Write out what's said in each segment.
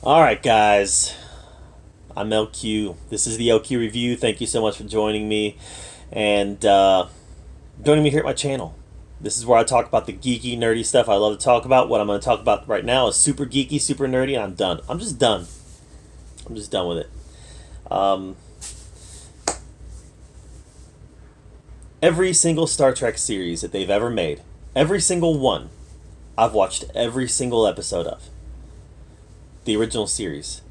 Alright, guys. I'm LQ. This is the LQ Review. Thank you so much for joining me. And joining me here at my channel. This is where I talk about the geeky, nerdy stuff I love to talk about. What I'm going to talk about right now is super geeky, super nerdy, and I'm done. I'm just done. I'm just done with it. Every single Star Trek series that they've ever made, every single one, I've watched every single episode of. The original series,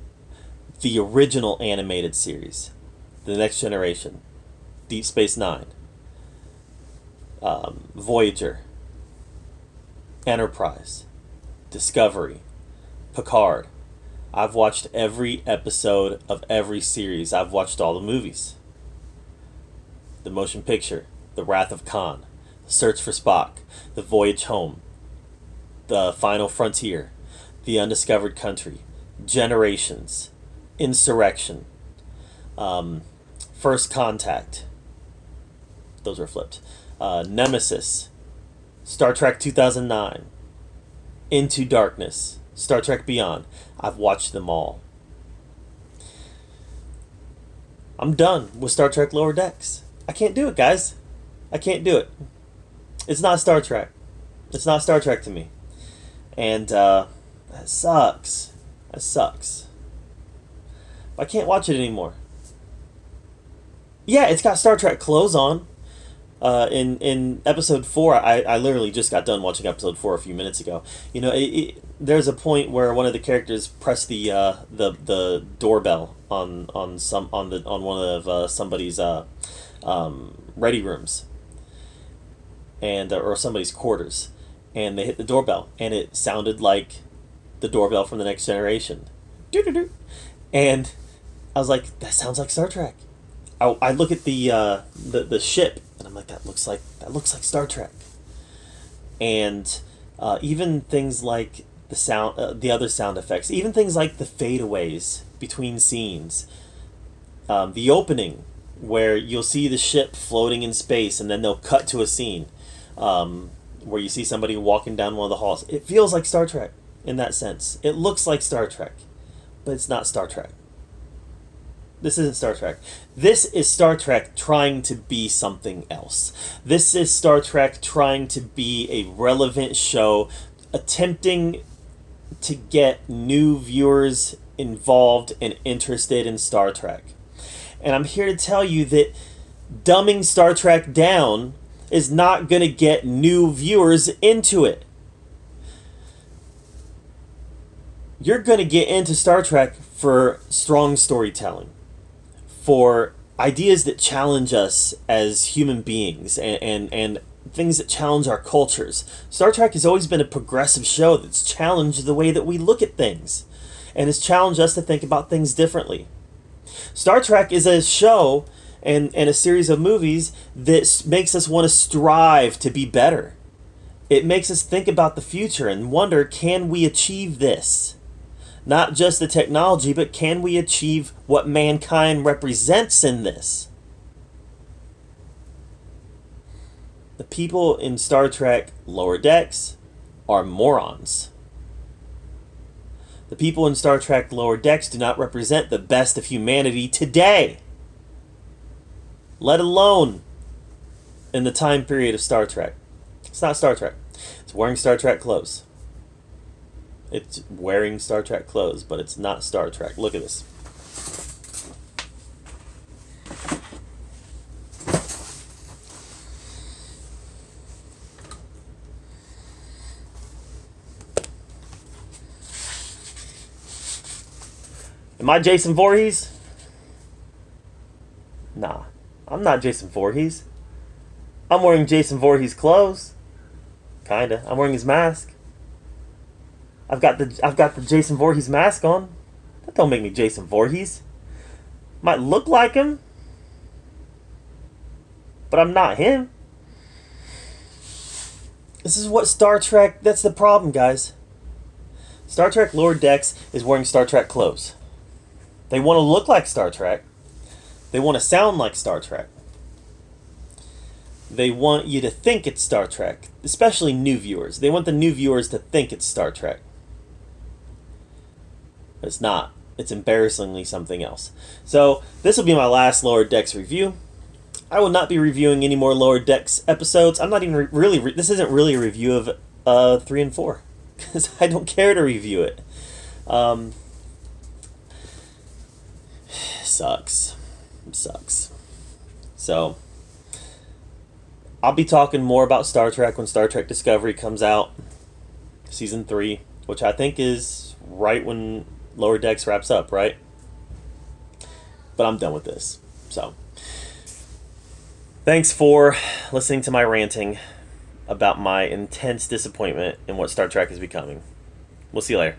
the original animated series, The Next Generation, Deep Space Nine, Voyager, Enterprise, Discovery, Picard. I've watched every episode of every series. I've watched all the movies. The motion picture, The Wrath of Khan, The Search for Spock, The Voyage Home, The Final Frontier, The Undiscovered Country, Generations, Insurrection, First Contact. Those are flipped. Nemesis, Star Trek 2009, Into Darkness, Star Trek Beyond. I've watched them all. I'm done with Star Trek Lower Decks. I can't do it, guys. I can't do it. It's not Star Trek. It's not Star Trek to me. And that sucks. That sucks. I can't watch it anymore. Yeah, it's got Star Trek clothes on. In episode 4, I literally just got done watching episode 4 a few minutes ago. You know, there's a point where one of the characters pressed the doorbell on one of somebody's ready rooms, and or somebody's quarters, and they hit the doorbell, and it sounded like the doorbell from The Next Generation. Doo-doo-doo. And I was like, that sounds like Star Trek. I look at the ship, and I'm like, that looks like Star Trek. And even things like the sound, the other sound effects, even things like the fadeaways between scenes, the opening where you'll see the ship floating in space, and then they'll cut to a scene where you see somebody walking down one of the halls. It feels like Star Trek in that sense. It looks like Star Trek, but it's not Star Trek. This isn't Star Trek. This is Star Trek trying to be something else. This is Star Trek trying to be a relevant show, attempting to get new viewers involved and interested in Star Trek. And I'm here to tell you that dumbing Star Trek down is not going to get new viewers into it. You're going to get into Star Trek for strong storytelling, for ideas that challenge us as human beings, and things that challenge our cultures. Star Trek has always been a progressive show that's challenged the way that we look at things, and has challenged us to think about things differently. Star Trek is a show and a series of movies that makes us want to strive to be better. It makes us think about the future and wonder, can we achieve this? Not just the technology, but can we achieve what mankind represents in this? The people in Star Trek Lower Decks are morons. The people in Star Trek Lower Decks do not represent the best of humanity today, let alone in the time period of Star Trek. It's not Star Trek. It's wearing Star Trek clothes. It's wearing Star Trek clothes, but it's not Star Trek. Look at this. Am I Jason Voorhees? Nah, I'm not Jason Voorhees. I'm wearing Jason Voorhees clothes. Kinda. I'm wearing his mask. I've got the Jason Voorhees mask on. That don't make me Jason Voorhees. Might look like him, but I'm not him. This is what Star Trek... That's the problem, guys. Star Trek Lower Decks is wearing Star Trek clothes. They want to look like Star Trek. They want to sound like Star Trek. They want you to think it's Star Trek, especially new viewers. They want the new viewers to think it's Star Trek. It's not. It's embarrassingly something else. So this will be my last Lower Decks review. I will not be reviewing any more Lower Decks episodes. I'm not even this isn't really a review of 3 and 4 because I don't care to review it. Sucks. It sucks. So I'll be talking more about Star Trek when Star Trek Discovery comes out, season 3, which I think is right when Lower Decks wraps up, right? But I'm done with this. So thanks for listening to my ranting about my intense disappointment in what Star Trek is becoming. We'll see you later.